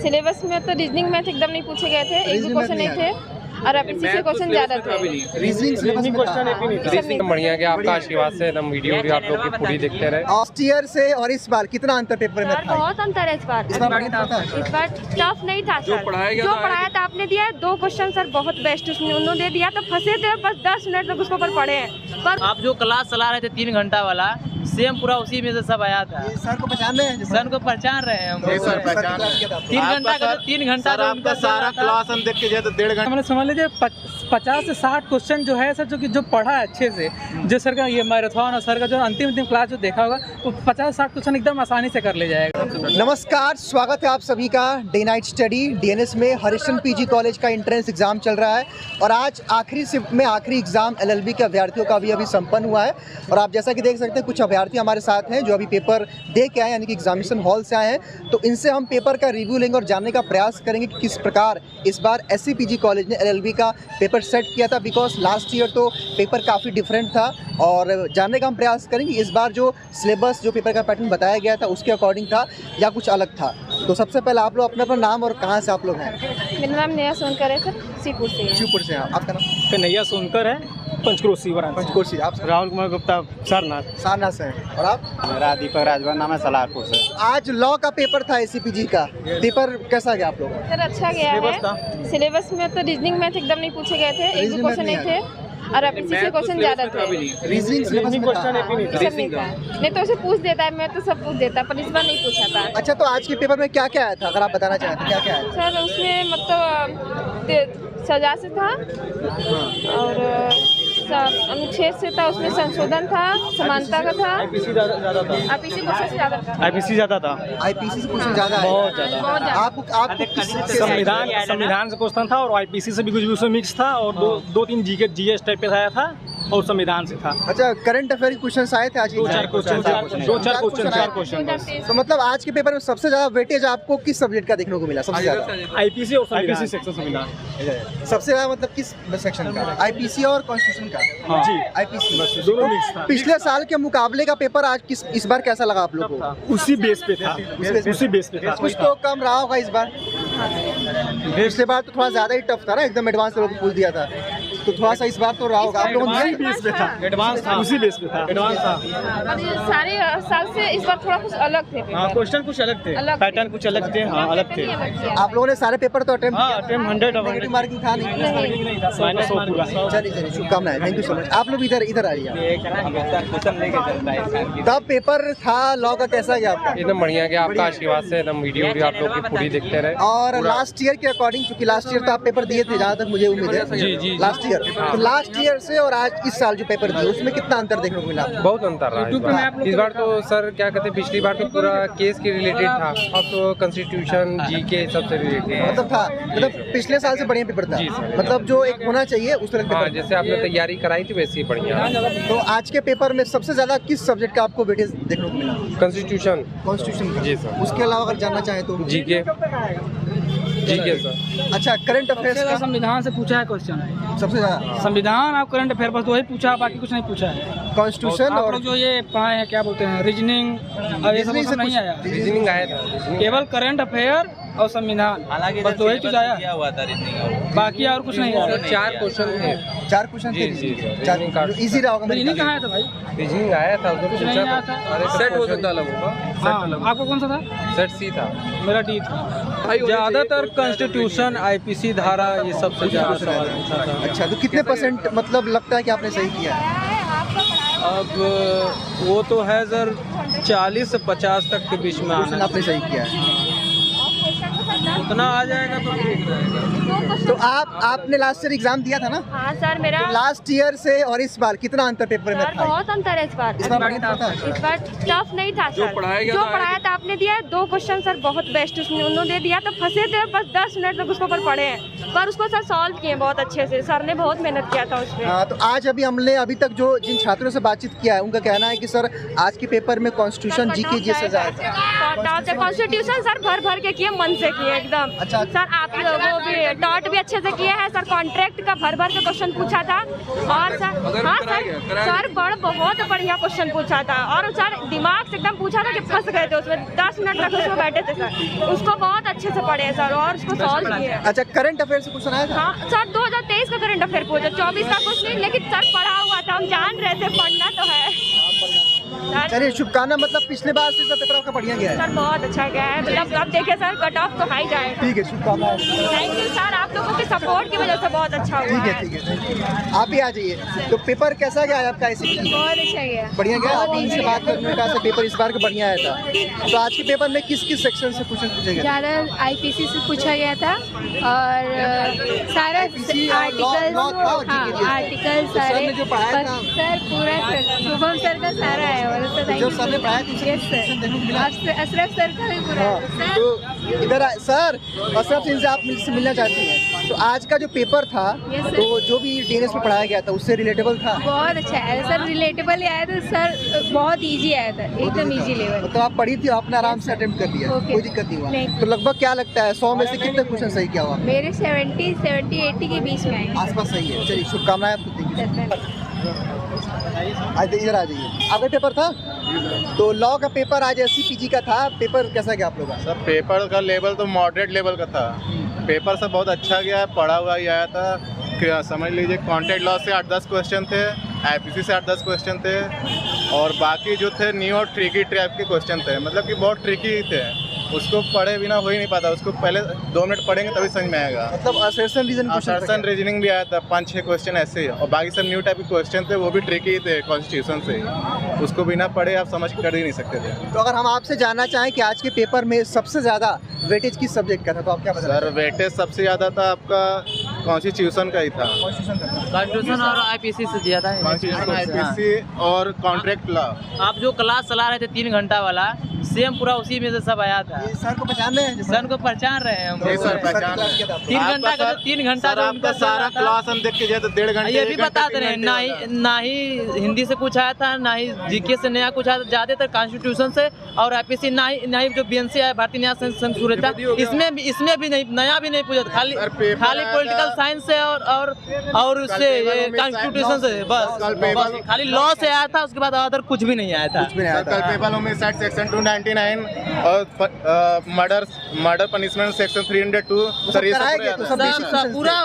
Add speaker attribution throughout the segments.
Speaker 1: Syllabus में तो reasoning math एकदम नहीं पूछे गए थे, एक भी क्वेश्चन नहीं थे और अब इसी से क्वेश्चन ज्यादा थे।
Speaker 2: रीजनिंग क्वेश्चन
Speaker 3: रीजनिंग बढ़िया गया आपका, आशीर्वाद से एकदम वीडियो आप लोग की पूरी देखते रहे।
Speaker 2: लास्ट ईयर से और इस बार कितना अंतर पेपर में था?
Speaker 4: बहुत अंतर है इस बार।
Speaker 2: इस बार
Speaker 4: टफ नहीं था सर, जो पढ़ाया था आपने दिया है। 2 क्वेश्चन सर बहुत बेस्ट उन्होंने दे दिया, तो फंसे थे बस 10 मिनट तक उसके ऊपर पढ़े हैं। पर
Speaker 5: आप जो क्लास चला रहे थे 3 घंटा वाला, सेम पूरा उसी में से सब आया था।
Speaker 2: सर को पहचान रहे हैं?
Speaker 5: सर को पहचान रहे हैं हम। 3 घंटा का उनका सारा क्लास हम देख के जाए तो 1.5 घंटा।
Speaker 6: मैंने समझ लीजिए 50 से 60 क्वेश्चन जो है सर, जो पढ़ा है अच्छे से, जो सर का ये मैराथन और सर का जो अंतिम क्लास जो देखा होगा, वो 50-60 क्वेश्चन एकदम आसानी से कर ले जाएगा।
Speaker 2: नमस्कार, स्वागत है आप सभी का डे नाइट स्टडी डीएनएस में। हरिश्चंद्र पीजी कॉलेज का एंट्रेंस एग्जाम चल रहा है और आज आखिरी शिफ्ट में आखिरी एग्जाम एलएलबी के अभ्यर्थियों का भी अभी संपन्न हुआ है। और आप जैसा कि देख सकते हैं कुछ अभ्यर्थी हमारे साथ हैं जो अभी पेपर दे के आए, यानी कि एग्जामिनेशन हॉल से आए हैं। तो इनसे हम पेपर का रिव्यू लेंगे और जानने का प्रयास करेंगे कि किस प्रकार इस बार एससी पीजी कॉलेज ने एलएलबी का पेपर सेट किया था, बिकॉज लास्ट ईयर तो पेपर काफ़ी डिफरेंट था। और जानने का हम प्रयास करेंगे इस बार जो सिलेबस, जो पेपर का पैटर्न बताया गया था उसके अकॉर्डिंग था या कुछ अलग था। तो सबसे पहले आप लोग अपना नाम और कहाँ से आप लोग हैं?
Speaker 1: मेरा नाम नेहा सोनकर है सर, शिवपुर से।
Speaker 2: शिवपुर से हैं। आपका नाम?
Speaker 6: कन्हैया सोनकर है, पंचक्रोशी।
Speaker 2: पंचकोशी। आप?
Speaker 6: राहुल कुमार गुप्ता,
Speaker 2: सारनाथ से हैं। और आप?
Speaker 7: मेरा दीपक राजभर नाम है, सलारपुर से।
Speaker 2: आज लॉ का पेपर था एससीपीजी का, पेपर कैसा गया आप लोगों का?
Speaker 1: सर अच्छा गया है। सिलेबस में तो रीजनिंग मैथ एकदम नहीं पूछे गए थे, एक भी क्वेश्चन नहीं थे और अब इसी से क्वेश्चन ज्यादा थे।
Speaker 2: रीजनिंग सिलेबस में था?
Speaker 1: नहीं तो उसे पूछ देता है, मैं तो सब पूछ देता, पर इस बार नहीं पूछा था।
Speaker 2: अच्छा, तो आज के पेपर में क्या क्या आया था, अगर आप बताना चाहें तो क्या क्या आया था?
Speaker 1: सर उसमें मतलब सजा से था और अनुच्छेद से था, उसमें संशोधन था, समानता का था, आईपीसी क्वेश्चन ज्यादा था।
Speaker 2: आईपीसी से क्वेश्चन ज्यादा है?
Speaker 6: बहुत ज्यादा।
Speaker 2: आपको
Speaker 6: संविधान से क्वेश्चन था और आईपीसी से भी कुछ उसमें मिक्स था और 2-3 जीएस टाइप पे आया था और संविधान से था।
Speaker 2: अच्छा, करंट अफेयर के क्वेश्चन आए थे आज?
Speaker 6: 4 क्वेश्चन।
Speaker 2: तो मतलब आज के पेपर में सबसे ज्यादा वेटेज आपको किस सब्जेक्ट का देखने को मिला? सबसे ज्यादा
Speaker 6: आईपीसी और आईपीसी सेक्शन संविधान।
Speaker 2: सबसे ज्यादा मतलब किस सेक्शन का? आईपीसी और कॉन्स्टिट्यूशन का?
Speaker 6: हाँ जी,
Speaker 2: आईपीसी
Speaker 6: दोनों मिक्स था।
Speaker 2: पिछले साल के मुकाबले का पेपर आज इस बार कैसा लगा आप लोगों को?
Speaker 6: उसी बेस पे था, उसी बेस पे था।
Speaker 2: कुछ तो कम रहा होगा इस बार। पिछले बार तो थोड़ा ज्यादा ही टफ था ना, एकदम एडवांस लोगों को पूछ दिया था, तो थोड़ा सा इस बार तो रहा होगा। आप लोगों ने
Speaker 6: बेस पे था, एडवांस था, उसी बेस पे था, एडवांस था।
Speaker 1: और ये सारे साल से इस बार थोड़ा कुछ अलग थे।
Speaker 6: हाँ, क्वेश्चन कुछ अलग थे, पैटर्न कुछ अलग थे। हाँ, अलग थे।
Speaker 2: आप लोगों ने सारे पेपर तो अटेम्प्ट किया?
Speaker 6: अटेम्प्ट 100
Speaker 2: मार्किंग था नहीं? चलिए शुभकामनाएं, थैंक यू सो मच। आप लोग इधर आइए। तब पेपर था लॉ का, कैसा गया आपका?
Speaker 3: एकदम बढ़िया गया आपका, आशीर्वाद से एकदम वीडियो आप लोग की पूरी देखते रहे।
Speaker 2: और लास्ट ईयर के अकॉर्डिंग, क्योंकि लास्ट ईयर तो आप पेपर दिए थे जहाँ तक मुझे उम्मीद है।
Speaker 3: जी।
Speaker 2: लास्ट ईयर, तो लास्ट ईयर से और आज इस साल जो पेपर दिए उसमें कितना अंतर देखने को मिला?
Speaker 3: बहुत अंतर रहा इस बार तो सर क्या कहते हैं, पिछली बार तो पूरा केस के रिलेटेड था, अब तो कॉन्स्टिट्यूशन जीके सबसे रिलेटेड
Speaker 2: मतलब था, मतलब पिछले साल से बढ़िया पेपर था, मतलब जो एक होना चाहिए उस तरह का।
Speaker 3: जैसे आपने तैयारी कराई थी वैसे ही बढ़िया।
Speaker 2: तो आज के पेपर में सबसे ज्यादा किस सब्जेक्ट का आपको वेटेज देखने को मिला?
Speaker 3: Constitution
Speaker 2: constitution.
Speaker 3: जी सर।
Speaker 2: उसके अलावा अगर जानना चाहें तो?
Speaker 3: GK sir.
Speaker 2: अच्छा, करंट अफेयर्स का?
Speaker 6: संविधान से पूछा है क्वेश्चन,
Speaker 2: सबसे ज्यादा
Speaker 6: संविधान आप करंट अफेयर बस वही पूछा, बाकी कुछ नहीं पूछा है।
Speaker 2: कॉन्स्टिट्यूशन
Speaker 6: आप
Speaker 2: और
Speaker 6: लोग जो ये पढ़ाए हैं क्या बोलते हैं, रीजनिंग, अब ये सब नहीं आया।
Speaker 3: रीजनिंग आया था,
Speaker 6: केवल करंट अफेयर और संविधान, बस दो ही चीज आया, बाकी और कुछ नहीं आया।
Speaker 3: 4 क्वेश्चन थे।
Speaker 2: 4 क्वेश्चन थे? इजी रहा होगा।
Speaker 6: रीजनिंग कहाँ आया था भाई?
Speaker 3: रीजनिंग आया था,
Speaker 6: कुछ नहीं आया था।
Speaker 3: सेट हो सकता है।
Speaker 6: आपको कौन सा था?
Speaker 3: सेट सी था
Speaker 6: मेरा डी था। ज्यादातर कॉन्स्टिट्यूशन, आईपीसी धारा, ये सबसे ज्यादा सवाल पूछा था।
Speaker 2: अच्छा, तो कितने % मतलब लगता है कि आपने सही किया है?
Speaker 6: अब वो तो है सर 40 से 50 तक के बीच में आना,
Speaker 2: आपने सही किया है,
Speaker 6: उतना आ जाएगा तो ठीक रहेगा।
Speaker 2: तो आपने लास्ट ईयर एग्जाम दिया था ना?
Speaker 4: हाँ सर, मेरा
Speaker 2: लास्ट ईयर से और इस बार कितना अंतर पेपर में था?
Speaker 4: बहुत अंतर है इस बार।
Speaker 2: इस बार बढ़िया था?
Speaker 4: इस बार टफ नहीं था सर, जो पढ़ाया था आपने दिया है। 2 क्वेश्चन सर बहुत बेस्ट उन्होंने दे दिया, तो फंसे थे बस 10 मिनट तक उसके ऊपर पढ़े हैं, पर उसको सर सॉल्व किए बहुत अच्छे से। सर ने बहुत मेहनत किया था उसमें।
Speaker 2: हाँ, तो आज हमने अभी तक जो जिन छात्रों से बातचीत किया है उनका कहना है कि सर आज के पेपर में कॉन्स्टिट्यूशन जीके से ज्यादा
Speaker 4: कॉन्स्टिट्यूशन सर भर भर के किए, मन से किए एकदम। एकदम।
Speaker 2: अच्छा।
Speaker 4: सर आप वो भी टॉट भी अच्छे से किए हैं सर, कॉन्ट्रैक्ट का भर भर के क्वेश्चन पूछा था। और सर हाँ सर बहुत बढ़िया क्वेश्चन पूछा था, और सर दिमाग से एकदम पूछा था कि फंस गए थे उसमें। 10 मिनट तक उसमें बैठे थे सर, उसको बहुत अच्छे से पढ़े सर और उसको सॉल्व किए।
Speaker 2: अच्छा, करंट अफेयर से क्वेश्चन आया था?
Speaker 4: हाँ सर 2023 का करंट अफेयर पूछा, 24 का कुछ नहीं, लेकिन सर पढ़ा हुआ था, हम जान रहे थे पढ़ना तो है।
Speaker 2: चलिए शुभकामना, मतलब पिछले बार से पेपर आपका बढ़िया गया है?
Speaker 4: सर बहुत अच्छा गया है, मतलब अब देखिए सर कट ऑफ तो हाई जाए।
Speaker 2: ठीक है, शुभकामनाएं।
Speaker 4: थैंक यू सर, आप लोगों के सपोर्ट की वजह से बहुत अच्छा हुआ है।
Speaker 2: ठीक है, आप भी आ जाइए। तो पेपर कैसा गया है आपका?
Speaker 4: बहुत अच्छा गया,
Speaker 2: बढ़िया गया। आप इनसे बात करने का से पेपर इस बार का बढ़िया आया था। तो आज के पेपर में किस किस सेक्शन से क्वेश्चन पूछे गए?
Speaker 8: ज़्यादा IPC से पूछा गया था, और सारा आर्टिकल सारे
Speaker 2: जो पढ़ाया था
Speaker 8: सर पूरा सर शुभम सर का सारा है, और
Speaker 2: जो सर ने पढ़ाया था
Speaker 8: अशरफ सर का भी पूरा
Speaker 2: हाँ, तो इधर सर अशरफ सिंह से आप मुझसे मिलना चाहती हैं। तो आज का जो पेपर था तो जो भी DNS में पढ़ाया गया था उससे रिलेटेबल था?
Speaker 8: बहुत अच्छा है सर, रिलेटेबल आया था सर, बहुत इजी आया था, एकदम इजी लेवल।
Speaker 2: तो आप पढ़ी थी, आपने आराम से अटेम्प्ट कर लिया, कोई दिक्कत नहीं हुआ? तो लगभग क्या लगता है 100 में से कितने क्वेश्चन सही क्या हुआ?
Speaker 8: मेरे 70-80 के बीच में आए
Speaker 2: आसपास सही है। चलिए शुभकामनाएं आपको। इधर आ जाइए। आपका पेपर था तो लॉ का पेपर आज SCPG का था, पेपर कैसा गया आप लोगों का?
Speaker 7: सर पेपर का लेवल तो मॉडरेट लेवल का था। पेपर सब बहुत अच्छा गया, पढ़ा हुआ ही आया था। क्या समझ लीजिए, कॉन्ट्रैक्ट लॉ से 8-10 क्वेश्चन थे, IPC से 8-10 क्वेश्चन थे, और बाकी जो थे न्यू और ट्रिकी टाइप के क्वेश्चन थे, मतलब कि बहुत ट्रिकी थे। उसको पढ़े बिना हो ही नहीं पाता, उसको पहले 2 मिनट पढ़ेंगे तभी समझ में आएगा।
Speaker 2: मतलब असर्शन
Speaker 7: रीजनिंग भी आया था, 5-6 क्वेश्चन ऐसे ही, और बाकी सब न्यू टाइप के क्वेश्चन थे, वो भी ट्रिकी थे कॉन्स्टिट्यूशन से। उसको बिना पढ़े आप समझ कर ही नहीं सकते थे।
Speaker 2: तो अगर हम आपसे जानना चाहें कि आज के पेपर में सबसे ज़्यादा वेटेज किस सब्जेक्ट का था, तो आप क्या बता?
Speaker 7: सर वेटेज सबसे ज़्यादा था आपका कॉन्स्टिट्यूशन का ही था।
Speaker 5: कॉन्स्टिट्यूशन और IPC से दिया था।
Speaker 7: कॉन्स्टिट्यूशन, IPC और कॉन्ट्रैक्ट लॉ।
Speaker 5: आप जो क्लास चला रहे थे 3 घंटा वाला, सेम पूरा उसी में से सब आया था।
Speaker 2: सर को पहचान रहे हैं?
Speaker 5: सर को पहचान रहे हैं हम।
Speaker 7: सर पहचान रहे हैं।
Speaker 5: 3 घंटा का 3 घंटा
Speaker 7: सर आपका सारा क्लास हम देख के जाए तो 1.5 घंटे।
Speaker 5: ये भी बता दे रहे हैं, ना ही हिंदी से कुछ आया था, ना ही GK से नया कुछ आया था, ज़्यादातर कॉन्स्टिट्यूशन से और IPC, ना ही जो BNC आया भारतीय न्याय संहिता, इसमें भी नहीं, नया भी नहीं पूछा, खाली पॉलिटिकल साइंस से और उससे कॉन्स्टिट्यूशन से, बस खाली लॉ से आया था। उसके बाद अदर कुछ भी नहीं आया था।
Speaker 7: कल पेपर में सेक्शन 299 और मर्डर पनिशमेंट सेक्शन 302 सर ये सब
Speaker 5: पूरा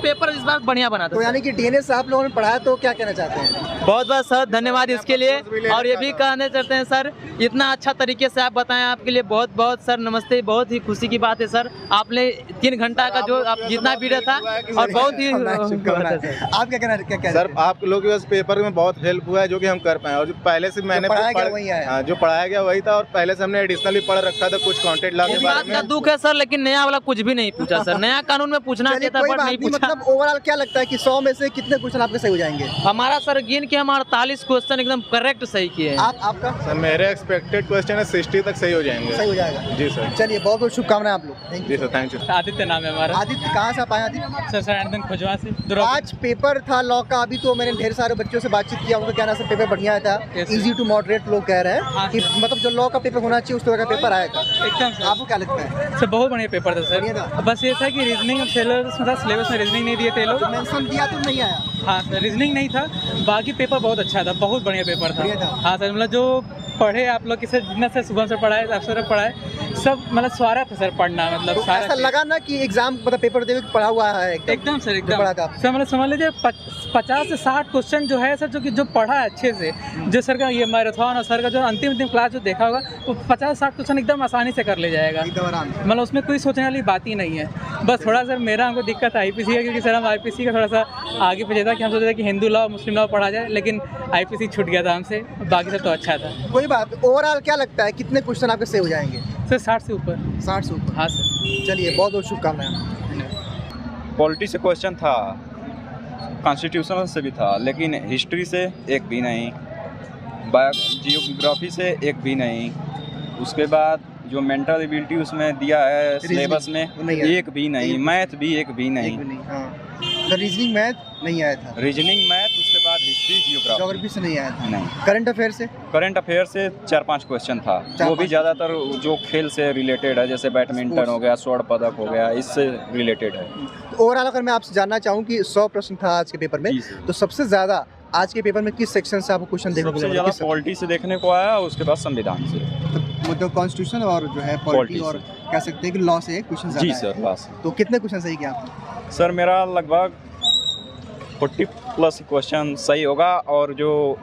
Speaker 5: पेपर इस बार बढ़िया बना था।
Speaker 2: तो यानी कि DNS आप लोगों ने पढ़ाया, तो क्या कहना चाहते हैं?
Speaker 5: बहुत बहुत सर धन्यवाद इसके लिए, और ये भी कहना चाहते हैं सर, इतना अच्छा तरीके से आप बताएं, आपके लिए बहुत बहुत सर नमस्ते। बहुत ही खुशी की बात है सर, आपने 3 घंटा का जो आप जितना वीडियो था, और बहुत ही
Speaker 2: आप क्या कहना?
Speaker 7: सर आप लोगों के पेपर में बहुत हेल्प हुआ है, जो कि हम कर पाए, और जो पहले से मैंने जो पढ़ाया गया वही था, और पहले से हमने एडिशनली पढ़ रखा था कुछ कॉन्ट्रैक्ट लॉ के बारे में।
Speaker 5: दुख है सर, लेकिन नया वाला कुछ भी नहीं पूछा सर, नया कानून में पूछना चाहिए था बट नहीं पूछा।
Speaker 2: मतलब ओवरऑल क्या लगता है कि 100 में से कितने क्वेश्चन आपके सही हो जाएंगे?
Speaker 5: हमारा सर गिन के हम 48 क्वेश्चन एकदम करेक्ट सही किए।
Speaker 2: आपका?
Speaker 7: सर मेरे एक्सपेक्टेड क्वेश्चन है 60 तक सही हो जाएंगे।
Speaker 2: सही हो जाएगा जी सर। चलिए बहुत बहुत शुभकामनाएं आप लोग।
Speaker 7: जी सर, थैंक यू।
Speaker 6: आदित्य नाम है हमारा।
Speaker 2: आदित्य कहाँ से आप आए? आदित्य
Speaker 6: सर खुजवा से।
Speaker 2: आज पेपर था लॉ का, अभी तो मैंने ढेर सारे बच्चों से बातचीत किया, उनका कहना सर पेपर बढ़िया था, इजी टू मॉडरेट लोग कह रहे हैं कि मतलब जो लॉ का पेपर होना चाहिए उस तरह का पेपर आया था
Speaker 6: एकदम सर।
Speaker 2: आपको क्या लगता है?
Speaker 6: सर बहुत बढ़िया पेपर था सर, बस ये था कि रीजनिंग सिलेबस में रीजनिंग नहीं दिए थे लोग,
Speaker 2: मेंशन दिया तो नहीं आया।
Speaker 6: हाँ सर, रीजनिंग नहीं था, बाकी पेपर बहुत अच्छा था, बहुत बढ़िया पेपर था। हाँ सर, मतलब जो पढ़े आप लोग किसे जितना सर शुभम सर पढ़ाए, अफसर पढ़ाए, सब मतलब स्वारा था सर पढ़ना, मतलब
Speaker 2: तो ऐसा लगा ना कि एग्जाम मतलब पेपर देवे पढ़ा हुआ है
Speaker 6: एकदम सर, एकदम सर, मतलब समझ लीजिए 50 से 60 क्वेश्चन जो है सर, जो पढ़ा है अच्छे से, जो सर का ये मैराथन और सर का जो अंतिम क्लास जो देखा होगा, वो 50-60 क्वेश्चन एकदम आसानी से कर ले जाएगा, मतलब उसमें कोई सोचने वाली बात ही नहीं है। बस थोड़ा सर मेरा हमको दिक्कत है IPC का, क्योंकि सर हम IPC का थोड़ा सा आगे पीछे था कि हम सोचते थे कि हिंदू लॉ मुस्लिम लॉ पढ़ा जाए, लेकिन IPC छूट गया था हमसे, बाकी सब तो अच्छा था।
Speaker 2: कोई बात। ओवरऑल क्या लगता है कितने क्वेश्चन आपके सही हो जाएंगे?
Speaker 6: सर 60 से ऊपर।
Speaker 2: 60 से ऊपर?
Speaker 6: हाँ सर।
Speaker 2: चलिए बहुत बहुत शुभकामनाएं।
Speaker 9: पॉलिटी से क्वेश्चन था, कॉन्स्टिट्यूशन से भी था, लेकिन हिस्ट्री से एक भी नहीं, जियोग्राफी से एक भी नहीं, उसके बाद जो मेंटल एबिलिटी उसमें दिया है सिलेबस में एक भी नहीं, मैथ भी एक भी नहीं।
Speaker 2: रीजनिंग मैथ नहीं आया था।
Speaker 9: रीजनिंग मैथ, उसके बाद जियोग्राफी
Speaker 2: ज्योग्राफी से नहीं आया था।
Speaker 9: नहीं।
Speaker 2: करंट अफेयर से?
Speaker 9: करंट अफेयर से 4-5 क्वेश्चन था, वो भी ज़्यादातर जो खेल से रिलेटेड है, जैसे बैडमिंटन हो गया, स्वर्ण पदक हो गया, इससे रिलेटेड है।
Speaker 2: तो ओवरऑल अगर मैं आपसे जानना चाहूँ कि 100 प्रश्न था आज के पेपर में, तो सबसे ज़्यादा आज के पेपर में किस सेक्शन से आपको क्वेश्चन देखने को
Speaker 9: सबसे
Speaker 2: मिला?
Speaker 9: ज़्यादा पॉलिटी से देखने को आया, उसके बाद संविधान से।
Speaker 2: मतलब कॉन्स्टिट्यूशन और जो है पॉलिटी और कह सकते हैं कि लॉ से क्वेश्चन ज़्यादा
Speaker 9: जी
Speaker 2: है।
Speaker 9: सर, लॉ से।
Speaker 2: तो कितने क्वेश्चन सही किया आपने?
Speaker 9: सर मेरा लगभग 40+ क्वेश्चन सही होगा, और जो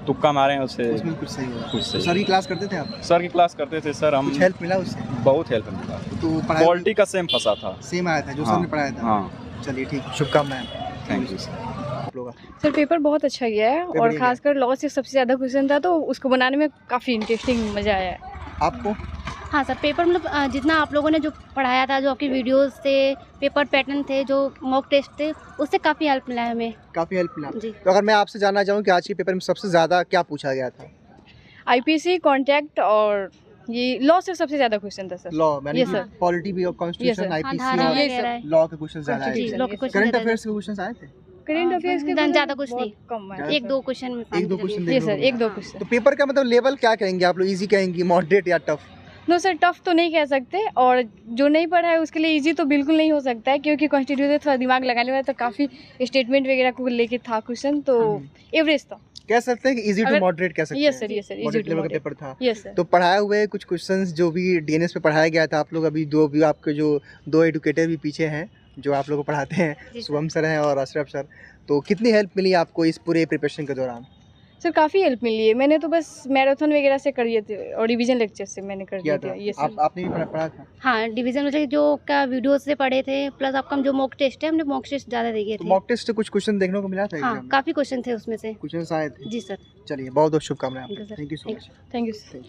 Speaker 9: तुक्का मारे हैं उससे
Speaker 2: उसमें कुछ सही होगा।
Speaker 9: कुछ सही।
Speaker 2: सर की क्लास करते थे आप?
Speaker 9: सर की क्लास करते थे सर हम।
Speaker 2: कुछ हेल्प मिला उससे?
Speaker 9: बहुत हेल्प मिला।
Speaker 2: तो
Speaker 9: पॉलिटी का सेम फंसा था,
Speaker 2: सेम आया था जो सर ने पढ़ाया था?
Speaker 9: हाँ।
Speaker 2: चलिए ठीक, शुभकामनाएं।
Speaker 9: Thank you sir.
Speaker 2: आप लोग
Speaker 10: सर पेपर बहुत अच्छा गया है, और खासकर लॉ से सबसे ज़्यादा क्वेश्चन था, तो उसको बनाने में काफ़ी इंटरेस्टिंग मज़ा आया है।
Speaker 2: आपको?
Speaker 11: हाँ सर, पेपर मतलब जितना आप लोगों ने जो पढ़ाया था, जो आपकी वीडियोस थे, पेपर पैटर्न थे, जो मॉक टेस्ट थे, उससे काफ़ी हेल्प मिला है हमें।
Speaker 2: काफ़ी हेल्प मिला
Speaker 11: जी।
Speaker 2: तो अगर मैं आपसे जानना चाहूँ कि आज के पेपर में सबसे ज़्यादा क्या पूछा गया था?
Speaker 10: IPC, कॉन्टैक्ट और ये लॉ से सबसे ज़्यादा क्वेश्चन था सर।
Speaker 2: लॉ मैंने
Speaker 10: सर।
Speaker 2: पॉलिटी भी और कॉन्स्टिट्यूशन, IPC और लॉ के क्वेश्चन ज़्यादा आए थे। करंट अफेयर्स के क्वेश्चन आए थे?
Speaker 10: करंट अफेयर्स के
Speaker 11: ज़्यादा कुछ नहीं,
Speaker 10: कम है।
Speaker 11: 1-2 क्वेश्चन।
Speaker 2: एक दो क्वेश्चन।
Speaker 10: ये सर 1-2 क्वेश्चन।
Speaker 2: तो पेपर का मतलब लेवल क्या कहेंगे आप लोग? इजी कहेंगे, मॉडरेट या टफ?
Speaker 10: नो सर, टफ तो नहीं कह सकते, और जो नहीं पढ़ा है उसके लिए इजी तो बिल्कुल नहीं हो सकता है, क्योंकि कॉन्स्टिट्यूशन थोड़ा दिमाग लगाने वाला, तो काफ़ी स्टेटमेंट वगैरह को लेके था क्वेश्चन, तो एवरेज था।
Speaker 2: कह सकते हैं कि इजी टू मॉडरेट कह सकते हैं।
Speaker 10: Yes sir, yes sir, easy to
Speaker 2: level का पेपर था।
Speaker 10: Yes sir.
Speaker 2: तो पढ़ाए हुए कुछ क्वेश्चंस जो भी DNS पे पढ़ाया गया था, आप लोग अभी भी आपके जो 2 एडुकेटर भी पीछे हैं जो आप लोगों को पढ़ाते हैं, शुभम सर हैं और अशरफ सर, तो कितनी हेल्प मिली आपको इस पूरे प्रिपरेशन के दौरान?
Speaker 10: सर काफ़ी हेल्प मिली है, मैंने तो बस मैराथन वगैरह से कर दिए थे, और रिवीजन लेक्चर से मैंने कर दिया था। ये सर
Speaker 11: आपने भी पढ़ा था? हाँ, डिवीजन मतलब जो का वीडियो से पढ़े थे, प्लस आपका जो मॉक टेस्ट है, हमने मॉक टेस्ट ज़्यादा देखे थे।
Speaker 2: मॉक टेस्ट से कुछ क्वेश्चन देखने को मिला था?
Speaker 11: हाँ, काफ़ी क्वेश्चन थे उसमें से।
Speaker 2: क्वेश्चन आए थे?
Speaker 11: जी सर।
Speaker 2: चलिए बहुत बहुत शुभकामनाएं। Thank you so much.
Speaker 10: Thank you.